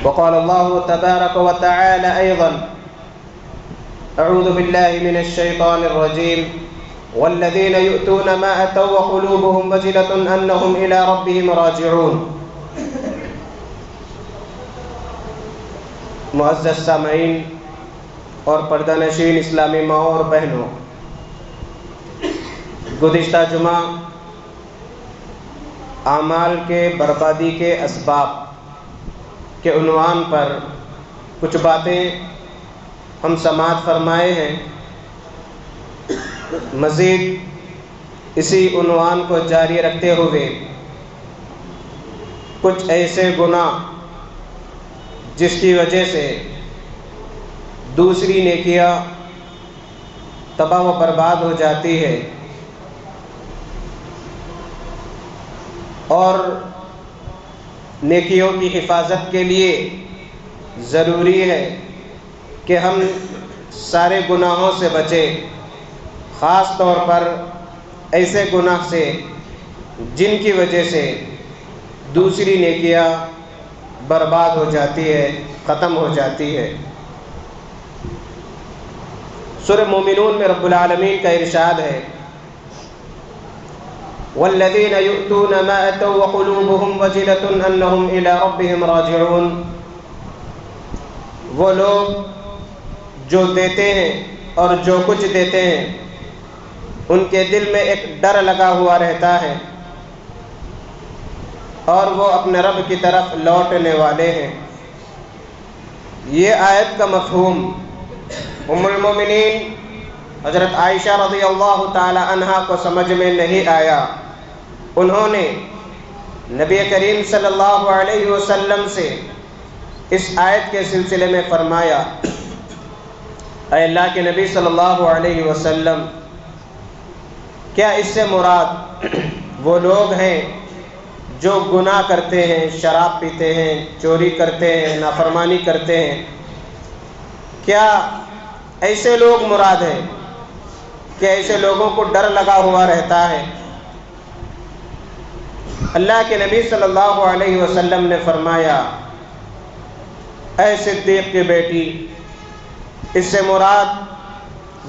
وقال الله تبارك وتعالى أيضا: أعوذ بالله من الشيطان الرجيم والذين يؤتون ما أتوا وقلوبهم وجلة أنهم إلى ربهم راجعون۔ معزز سامعین اور پردہ نشین اسلامی ماؤں اور بہنوں، گزشتہ جمعہ اعمال کے بربادی کے اسباب کے عنوان پر کچھ باتیں ہم سماعت فرمائے ہیں۔ مزید اسی عنوان کو جاری رکھتے ہوئے کچھ ایسے گناہ جس کی وجہ سے دوسری نیکیاں تباہ و برباد ہو جاتی ہے، اور نیکیوں کی حفاظت کے لیے ضروری ہے کہ ہم سارے گناہوں سے بچیں، خاص طور پر ایسے گناہ سے جن کی وجہ سے دوسری نیکیاں برباد ہو جاتی ہے، ختم ہو جاتی ہے۔ سورہ مومنون میں رب العالمین کا ارشاد ہے: والذین یؤتون ما اتوا وقلوبهم وجلة انہم الی ربہم راجعون۔ وہ لوگ جو دیتے ہیں اور جو کچھ دیتے ہیں ان کے دل میں ایک ڈر لگا ہوا رہتا ہے اور وہ اپنے رب کی طرف لوٹنے والے ہیں۔ یہ آیت کا مفہوم ام المومنین حضرت عائشہ رضی اللہ تعالی عنہا کو سمجھ میں نہیں آیا۔ انہوں نے نبی کریم صلی اللہ علیہ وسلم سے اس آیت کے سلسلے میں فرمایا: اے اللہ کے نبی صلی اللہ علیہ وسلم، کیا اس سے مراد وہ لوگ ہیں جو گناہ کرتے ہیں، شراب پیتے ہیں، چوری کرتے ہیں، نافرمانی کرتے ہیں؟ کیا ایسے لوگ مراد ہیں کہ ایسے لوگوں کو ڈر لگا ہوا رہتا ہے؟ اللہ کے نبی صلی اللہ علیہ وسلم نے فرمایا: اے صدیق کی بیٹی، اس سے مراد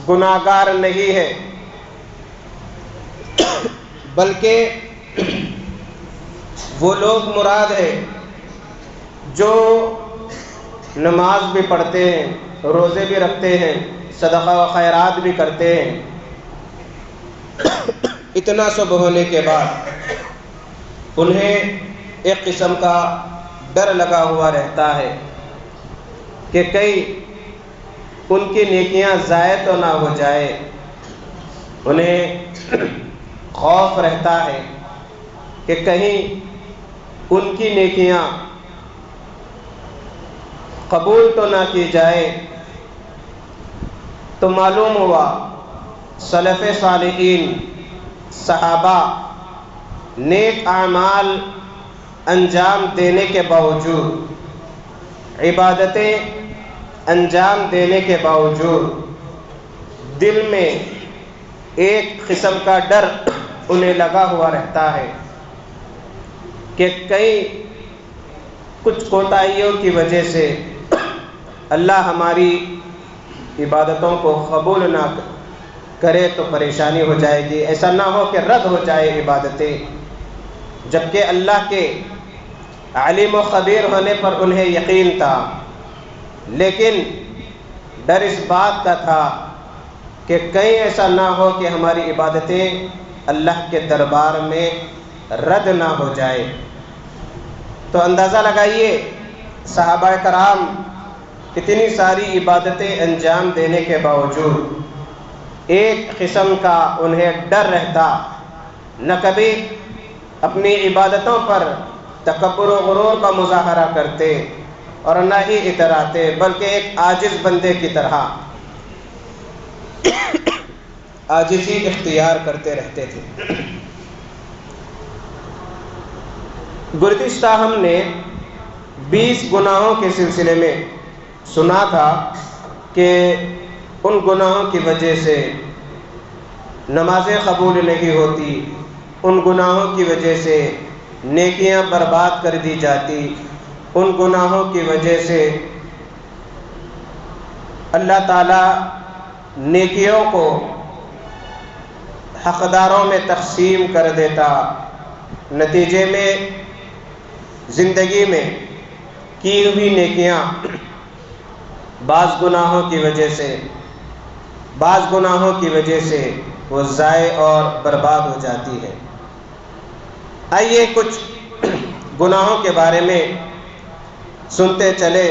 گناہگار نہیں ہے، بلکہ وہ لوگ مراد ہے جو نماز بھی پڑھتے ہیں، روزے بھی رکھتے ہیں، صدقہ و خیرات بھی کرتے ہیں۔ اتنا سب ہونے کے بعد انہیں ایک قسم کا ڈر لگا ہوا رہتا ہے کہ کہیں ان کی نیکیاں ضائع تو نہ ہو جائے۔ انہیں خوف رہتا ہے کہ کہیں ان کی نیکیاں قبول تو نہ کی جائے۔ تو معلوم ہوا سلف صالحین، صحابہ نیک اعمال انجام دینے کے باوجود، عبادتیں انجام دینے کے باوجود دل میں ایک قسم کا ڈر انہیں لگا ہوا رہتا ہے کہ کہیں کچھ کوتاہیوں کی وجہ سے اللہ ہماری عبادتوں کو قبول نہ کرے تو پریشانی ہو جائے گی، ایسا نہ ہو کہ رد ہو جائے عبادتیں، جبکہ اللہ کے علیم و خبیر ہونے پر انہیں یقین تھا، لیکن ڈر اس بات کا تھا کہ کہیں ایسا نہ ہو کہ ہماری عبادتیں اللہ کے دربار میں رد نہ ہو جائے۔ تو اندازہ لگائیے صحابہ کرام اتنی ساری عبادتیں انجام دینے کے باوجود ایک قسم کا انہیں ڈر رہتا، نہ کبھی اپنی عبادتوں پر تکبر و غرور کا مظاہرہ کرتے اور نہ ہی اتراتے، بلکہ ایک عاجز بندے کی طرح عاجزی اختیار کرتے رہتے تھے۔ گزشتہ ہم نے 20 گناہوں کے سلسلے میں سنا تھا کہ ان گناہوں کی وجہ سے نمازیں قبول نہیں ہوتی، ان گناہوں کی وجہ سے نیکیاں برباد کر دی جاتی، ان گناہوں کی وجہ سے اللہ تعالیٰ نیکیوں کو حقداروں میں تقسیم کر دیتا، نتیجے میں زندگی میں کی ہوئی نیکیاں بعض گناہوں کی وجہ سے وہ ضائع اور برباد ہو جاتی ہے۔ آئیے کچھ گناہوں کے بارے میں سنتے چلے۔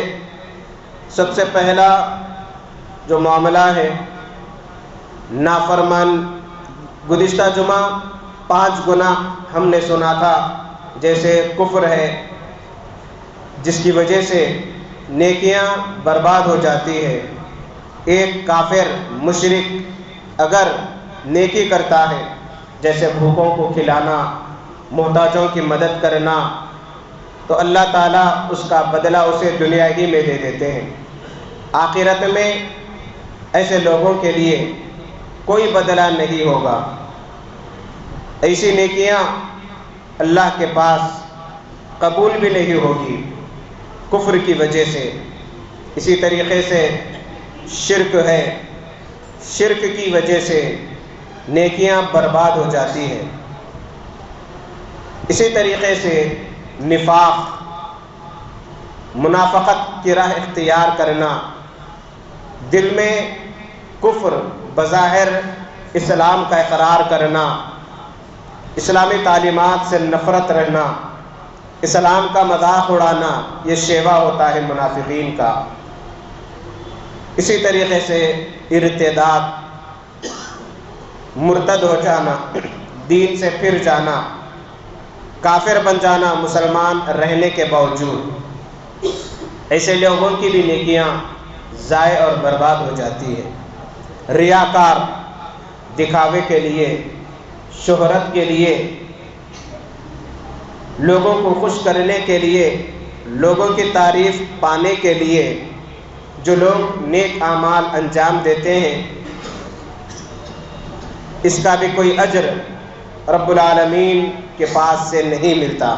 سب سے پہلا جو معاملہ ہے نافرمان، گزشتہ جمعہ 5 گناہ ہم نے سنا تھا، جیسے کفر ہے جس کی وجہ سے نیکیاں برباد ہو جاتی ہے۔ ایک کافر مشرک اگر نیکی کرتا ہے، جیسے بھوکوں کو کھلانا، محتاجوں کی مدد کرنا، تو اللہ تعالیٰ اس کا بدلہ اسے دنیا ہی میں دے دیتے ہیں۔ آخرت میں ایسے لوگوں کے لیے کوئی بدلہ نہیں ہوگا۔ ایسی نیکیاں اللہ کے پاس قبول بھی نہیں ہوگی کفر کی وجہ سے۔ اسی طریقے سے شرک ہے، شرک کی وجہ سے نیکیاں برباد ہو جاتی ہیں۔ اسی طریقے سے نفاق، منافقت کی راہ اختیار کرنا، دل میں کفر، بظاہر اسلام کا اقرار کرنا، اسلامی تعلیمات سے نفرت رہنا، اسلام کا مذاق اڑانا، یہ شیوا ہوتا ہے منافقین کا۔ اسی طریقے سے ارتداد، مرتد ہو جانا، دین سے پھر جانا، کافر بن جانا مسلمان رہنے کے باوجود، ایسے لوگوں کی بھی نیکیاں ضائع اور برباد ہو جاتی ہے۔ ریاکار، دکھاوے کے لیے، شہرت کے لیے، لوگوں کو خوش کرنے کے لیے، لوگوں کی تعریف پانے کے لیے جو لوگ نیک اعمال انجام دیتے ہیں، اس کا بھی کوئی اجر رب العالمین کے پاس سے نہیں ملتا۔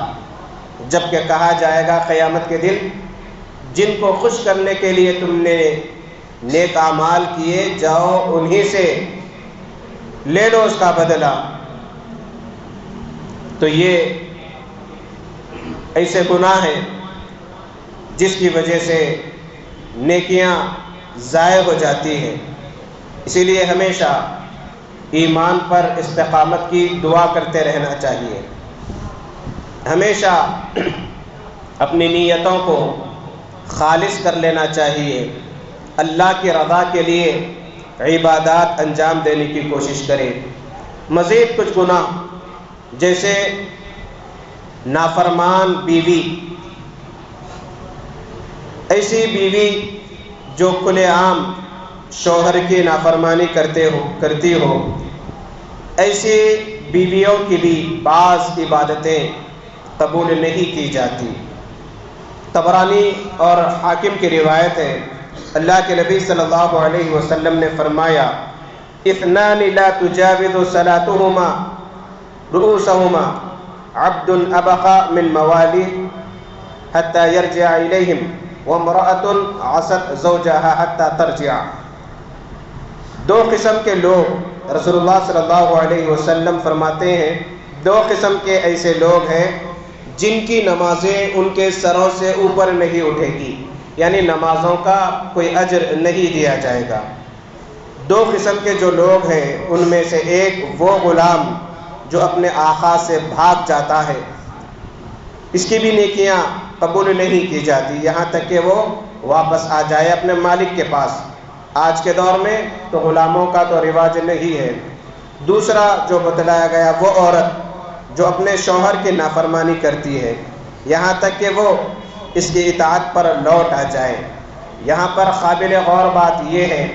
جبکہ کہا جائے گا قیامت کے دن، جن کو خوش کرنے کے لیے تم نے نیک اعمال کیے، جاؤ انہی سے لے لو اس کا بدلہ۔ تو یہ ایسے گناہ ہیں جس کی وجہ سے نیکیاں ضائع ہو جاتی ہیں۔ اسی لیے ہمیشہ ایمان پر استقامت کی دعا کرتے رہنا چاہیے۔ ہمیشہ اپنی نیتوں کو خالص کر لینا چاہیے، اللہ کی رضا کے لیے عبادات انجام دینے کی کوشش کریں۔ مزید کچھ گناہ، جیسے نافرمان بیوی، ایسی بیوی جو کھلے عام شوہر کی نافرمانی کرتی ہو، ایسی بیویوں کی بھی بعض عبادتیں قبول نہیں کی جاتی۔ طبرانی اور حاکم کی روایت ہے، اللہ کے نبی صلی اللہ علیہ وسلم نے فرمایا، اثنان لا تجاوز صلاتهما رؤوسهما عبد ابقى من مواليه حتى يرجع اليهم وامرأة عصت زوجها حتى ترجع۔ دو قسم کے لوگ، رسول اللہ صلی اللہ علیہ وسلم فرماتے ہیں، دو قسم کے ایسے لوگ ہیں جن کی نمازیں ان کے سروں سے اوپر نہیں اٹھے گی، یعنی نمازوں کا کوئی اجر نہیں دیا جائے گا۔ دو قسم کے جو لوگ ہیں، ان میں سے ایک وہ غلام جو اپنے آقا سے بھاگ جاتا ہے، اس کی بھی نیکیاں قبول نہیں کی جاتی یہاں تک کہ وہ واپس آ جائے اپنے مالک کے پاس۔ آج کے دور میں تو غلاموں کا تو رواج نہیں ہے۔ دوسرا جو بتلایا گیا، وہ عورت جو اپنے شوہر کی نافرمانی کرتی ہے یہاں تک کہ وہ اس کی اطاعت پر لوٹ آ جائے۔ یہاں پر قابل غور بات یہ ہے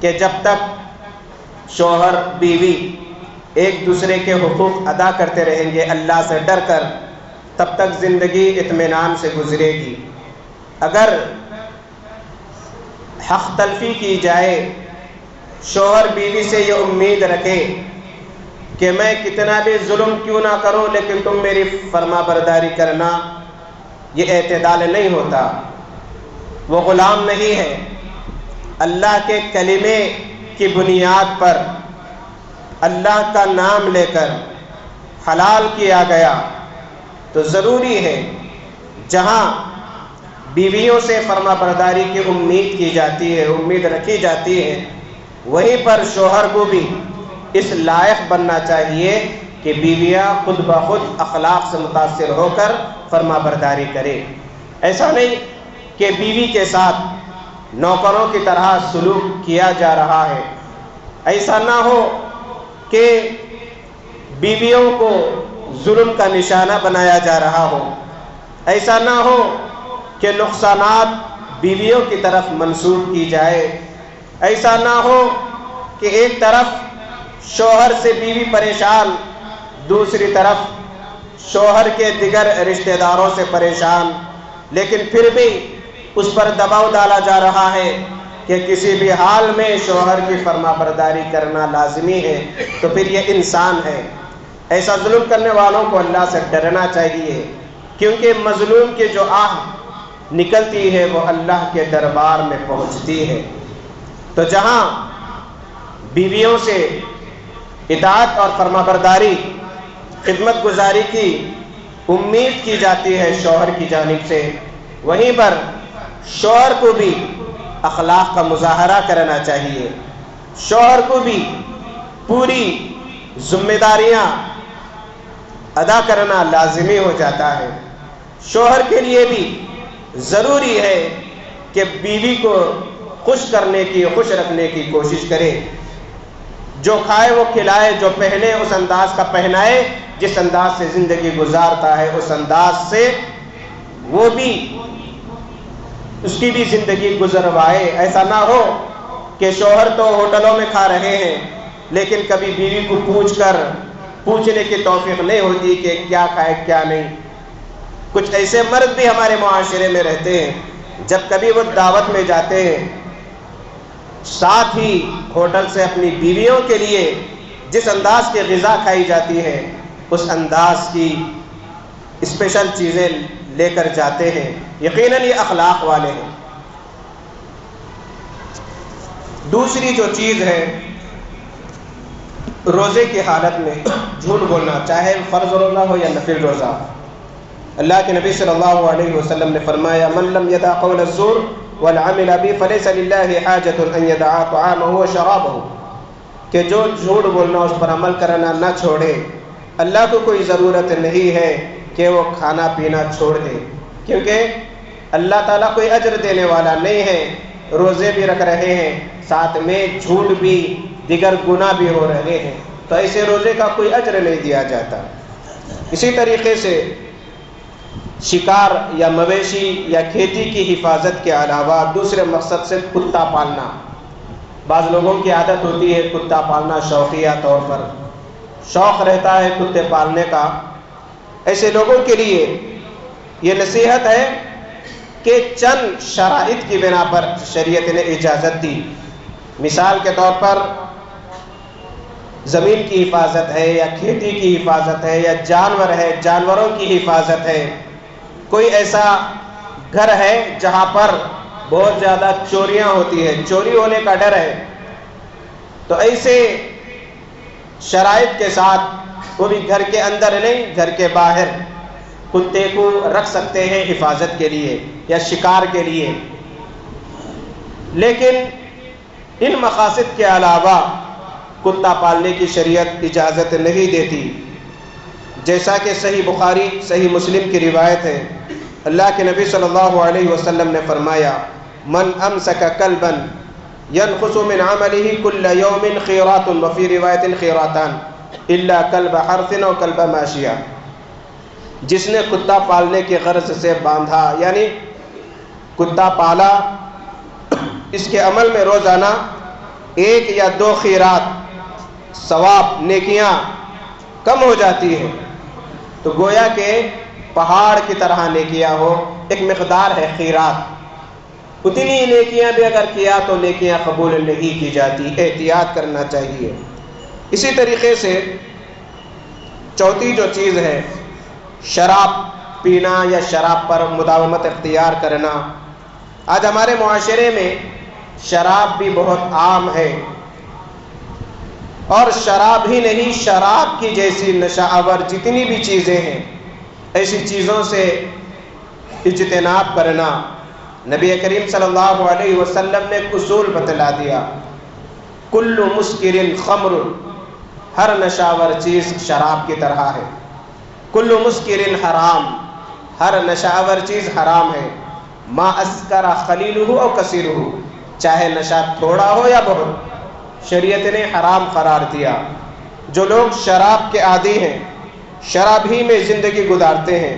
کہ جب تک شوہر بیوی ایک دوسرے کے حقوق ادا کرتے رہیں گے اللہ سے ڈر کر، تب تک زندگی اطمینان سے گزرے گی۔ اگر حق تلفی کی جائے، شوہر بیوی سے یہ امید رکھے کہ میں کتنا بھی ظلم کیوں نہ کروں لیکن تم میری فرما برداری کرنا، یہ اعتدال نہیں ہوتا، وہ غلام نہیں ہے۔ اللہ کے کلمے کی بنیاد پر اللہ کا نام لے کر حلال کیا گیا تو ضروری ہے جہاں بیویوں سے فرما برداری کی امید کی جاتی ہے، امید رکھی جاتی ہے، وہیں پر شوہر کو بھی اس لائق بننا چاہیے کہ بیویاں خود بخود اخلاق سے متاثر ہو کر فرما برداری کرے۔ ایسا نہیں کہ بیوی کے ساتھ نوکروں کی طرح سلوک کیا جا رہا ہے، ایسا نہ ہو کہ بیویوں کو ظلم کا نشانہ بنایا جا رہا ہو، ایسا نہ ہو کہ نقصانات بیویوں کی طرف منسوب کی جائے، ایسا نہ ہو کہ ایک طرف شوہر سے بیوی پریشان، دوسری طرف شوہر کے دیگر رشتہ داروں سے پریشان، لیکن پھر بھی اس پر دباؤ ڈالا جا رہا ہے کہ کسی بھی حال میں شوہر کی فرما برداری کرنا لازمی ہے، تو پھر یہ انسان ہے۔ ایسا ظلم کرنے والوں کو اللہ سے ڈرنا چاہیے، کیونکہ مظلوم کی جو آہ نکلتی ہے وہ اللہ کے دربار میں پہنچتی ہے۔ تو جہاں بیویوں سے اطاعت اور فرما برداری، خدمت گزاری کی امید کی جاتی ہے شوہر کی جانب سے، وہیں پر شوہر کو بھی اخلاق کا مظاہرہ کرنا چاہیے، شوہر کو بھی پوری ذمہ داریاں ادا کرنا لازمی ہو جاتا ہے۔ شوہر کے لیے بھی ضروری ہے کہ بیوی کو خوش کرنے کی، خوش رکھنے کی کوشش کرے، جو کھائے وہ کھلائے، جو پہنے اس انداز کا پہنائے، جس انداز سے زندگی گزارتا ہے اس انداز سے وہ بھی اس کی بھی زندگی گزروائے۔ ایسا نہ ہو کہ شوہر تو ہوٹلوں میں کھا رہے ہیں لیکن کبھی بیوی کو پوچھنے کی توفیق نہیں ہوتی کہ کیا کھائے کیا نہیں۔ کچھ ایسے مرد بھی ہمارے معاشرے میں رہتے ہیں، جب کبھی وہ دعوت میں جاتے ہیں ساتھ ہی ہوٹل سے اپنی بیویوں کے لیے جس انداز کی غذا کھائی جاتی ہے اس انداز کی اسپیشل چیزیں لے کر جاتے ہیں۔ یقیناً یہ اخلاق والے ہیں۔ دوسری جو چیز ہے، روزے کی حالت میں جھوٹ بولنا، چاہے فرض روزہ ہو یا نفل روزہ۔ اللہ کے نبی صلی اللہ علیہ وسلم نے فرمایا من لم يدع قول الزور والعمل به فليس لله حاجة ان يدع طعامه وشرابه، کہ جو جھوٹ بولنا اس پر عمل کرنا نہ چھوڑے، اللہ کو کوئی ضرورت نہیں ہے کہ وہ کھانا پینا چھوڑ دے، کیونکہ اللہ تعالیٰ کوئی اجر دینے والا نہیں ہے۔ روزے بھی رکھ رہے ہیں، ساتھ میں جھوٹ بھی، دیگر گناہ بھی ہو رہے ہیں، تو ایسے روزے کا کوئی اجر نہیں دیا جاتا۔ اسی طریقے سے شکار یا مویشی یا کھیتی کی حفاظت کے علاوہ دوسرے مقصد سے کتا پالنا، بعض لوگوں کی عادت ہوتی ہے کتا پالنا، شوقیہ طور پر شوق رہتا ہے کتے پالنے کا۔ ایسے لوگوں کے لیے یہ نصیحت ہے کہ چند شرائط کی بنا پر شریعت نے اجازت دی۔ مثال کے طور پر زمین کی حفاظت ہے یا کھیتی کی حفاظت ہے یا جانور ہے، جانوروں کی حفاظت ہے، کوئی ایسا گھر ہے جہاں پر بہت زیادہ چوریاں ہوتی ہے، چوری ہونے کا ڈر ہے، تو ایسے شرائط کے ساتھ وہ بھی گھر کے اندر نہیں، گھر کے باہر کتے کو رکھ سکتے ہیں حفاظت کے لیے یا شکار کے لیے۔ لیکن ان مقاصد کے علاوہ کتا پالنے کی شریعت اجازت نہیں دیتی، جیسا کہ صحیح بخاری صحیح مسلم کی روایت ہے، اللہ کے نبی صلی اللہ علیہ وسلم نے فرمایا من امسک کلبا ينقص من عمله كل يوم خيرات وفي روایت خیراتان الا کلب حرث او کلب ماشیہ، جس نے کتا پالنے کی غرض سے باندھا، یعنی کتا پالا، اس کے عمل میں روزانہ 1 یا 2 خیرات ثواب نیکیاں کم ہو جاتی ہیں، تو گویا کہ پہاڑ کی طرح نیکیاں ہو، ایک مقدار ہے خیرات، اتنی نیکیاں بھی اگر کیا تو نیکیاں قبول نہیں کی جاتی، احتیاط کرنا چاہیے۔ اسی طریقے سے چوتھی جو چیز ہے شراب پینا یا شراب پر مداومت اختیار کرنا۔ آج ہمارے معاشرے میں شراب بھی بہت عام ہے، اور شراب ہی نہیں، شراب کی جیسی نشہ آور جتنی بھی چیزیں ہیں، ایسی چیزوں سے اجتناب کرنا۔ نبی کریم صلی اللہ علیہ وسلم نے ایک اصول بتلا دیا، کل مسکر خمر، ہر نشاور چیز شراب کی طرح ہے۔ کل مسکر حرام، ہر نشاور چیز حرام ہے۔ ما اسکر خلیلہ او کثیرہ، چاہے نشہ تھوڑا ہو یا بہت، شریعت نے حرام قرار دیا۔ جو لوگ شراب کے عادی ہیں، شراب ہی میں زندگی گزارتے ہیں،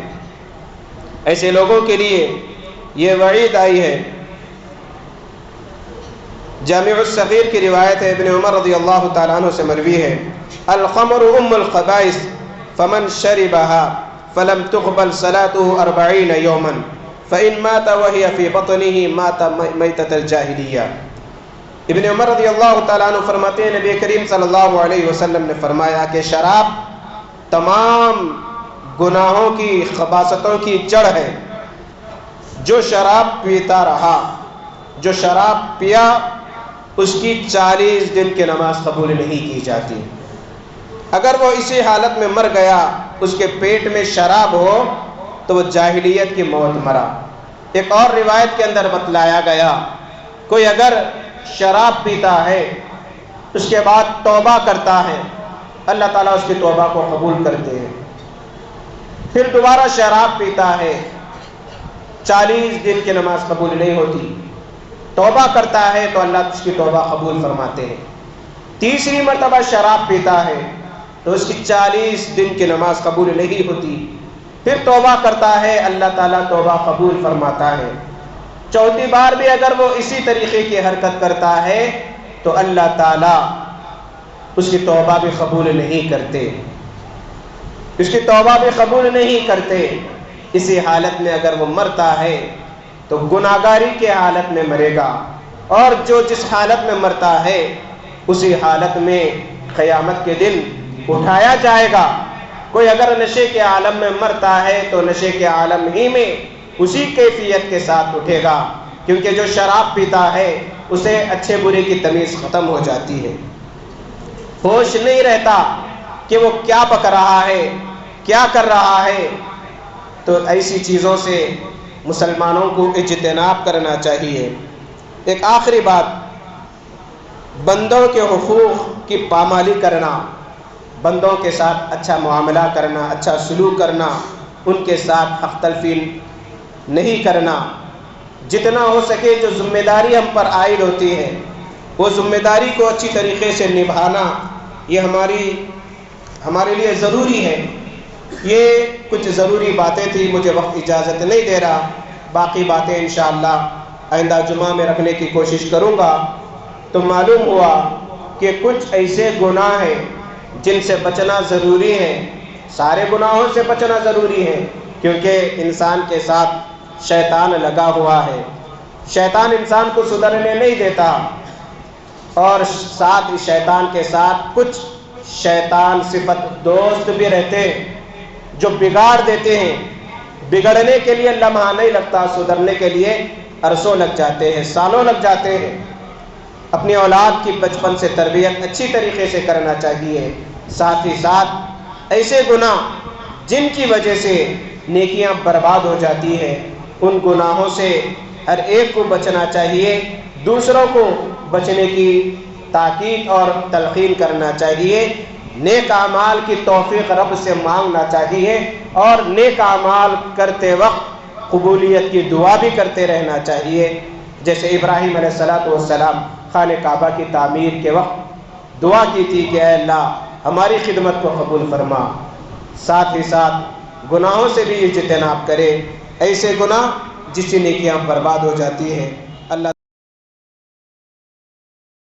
ایسے لوگوں کے لیے یہ وعید آئی ہے۔ جامع الصغیر کی روایت ہے، ابن عمر رضی اللہ تعالیٰ عنہ سے مروی ہے، الخمر ام الخبائث فمن شربها فلم تقبل صلاته 40 يوما فإن مات وهي في بطنه مات میتۃ الجاہلیہ۔ ابن عمر رضی اللہ تعالیٰ عنہ فرماتے ہیں، نبی کریم صلی اللہ علیہ وسلم نے فرمایا کہ شراب تمام گناہوں کی، خباثتوں کی جڑ ہے۔ جو شراب پیتا رہا، جو شراب پیا، اس کی 40 دن کی نماز قبول نہیں کی جاتی۔ اگر وہ اسی حالت میں مر گیا، اس کے پیٹ میں شراب ہو، تو وہ جاہلیت کی موت مرا۔ ایک اور روایت کے اندر بتلایا گیا، کوئی اگر شراب پیتا ہے، اس کے بعد توبہ کرتا ہے، اللہ تعالیٰ اس کی توبہ کو قبول کرتے ہیں۔ پھر دوبارہ شراب پیتا ہے، 40 دن کی نماز قبول نہیں ہوتی، توبہ کرتا ہے تو اللہ اس کی توبہ قبول فرماتے ہیں۔ تیسری مرتبہ شراب پیتا ہے تو اس کی 40 دن کی نماز قبول نہیں ہوتی، پھر توبہ کرتا ہے، اللہ تعالیٰ توبہ قبول فرماتا ہے۔ چوتھی بار بھی اگر وہ اسی طریقے کی حرکت کرتا ہے تو اللہ تعالیٰ اس کی توبہ بھی قبول نہیں کرتے، اس کی توبہ بھی قبول نہیں کرتے۔ اسی حالت میں اگر وہ مرتا ہے تو گناہگاری کے حالت میں مرے گا، اور جو جس حالت میں مرتا ہے اسی حالت میں قیامت کے دن اٹھایا جائے گا۔ کوئی اگر نشے کے عالم میں مرتا ہے تو نشے کے عالم ہی میں اسی کیفیت کے ساتھ اٹھے گا، کیونکہ جو شراب پیتا ہے اسے اچھے برے کی تمیز ختم ہو جاتی ہے، ہوش نہیں رہتا کہ وہ کیا بک رہا ہے، کیا کر رہا ہے۔ تو ایسی چیزوں سے مسلمانوں کو اجتناب کرنا چاہیے۔ ایک آخری بات، بندوں کے حقوق کی پامالی کرنا، بندوں کے ساتھ اچھا معاملہ کرنا، اچھا سلوک کرنا، ان کے ساتھ حق تلفی نہیں کرنا۔ جتنا ہو سکے جو ذمہ داری ہم پر عائد ہوتی ہے، وہ ذمہ داری کو اچھی طریقے سے نبھانا، یہ ہمارے لیے ضروری ہے۔ یہ کچھ ضروری باتیں تھیں، مجھے وقت اجازت نہیں دے رہا، باقی باتیں انشاءاللہ آئندہ جمعہ میں رکھنے کی کوشش کروں گا۔ تو معلوم ہوا کہ کچھ ایسے گناہ ہیں جن سے بچنا ضروری ہے، سارے گناہوں سے بچنا ضروری ہے، کیونکہ انسان کے ساتھ شیطان لگا ہوا ہے، شیطان انسان کو سدھرنے نہیں دیتا، اور ساتھ ہی شیطان کے ساتھ کچھ شیطان صفت دوست بھی رہتے جو بگاڑ دیتے ہیں۔ بگڑنے کے لیے لمحہ نہیں لگتا، سدھرنے کے لیے عرصوں لگ جاتے ہیں، سالوں لگ جاتے ہیں۔ اپنی اولاد کی بچپن سے تربیت اچھی طریقے سے کرنا چاہیے، ساتھ ہی ساتھ ایسے گناہ جن کی وجہ سے نیکیاں برباد ہو جاتی ہیں، ان گناہوں سے ہر ایک کو بچنا چاہیے، دوسروں کو بچنے کی تاکید اور تلقین کرنا چاہیے، نیک اعمال کی توفیق رب سے مانگنا چاہیے، اور نیک اعمال کرتے وقت قبولیت کی دعا بھی کرتے رہنا چاہیے۔ جیسے ابراہیم علیہ السلام خانہ کعبہ کی تعمیر کے وقت دعا کی تھی کہ اے اللہ ہماری خدمت کو قبول فرما۔ ساتھ ہی ساتھ گناہوں سے بھی اجتناب کرے، ایسے گناہ جس سے نیکیاں برباد ہو جاتی ہیں۔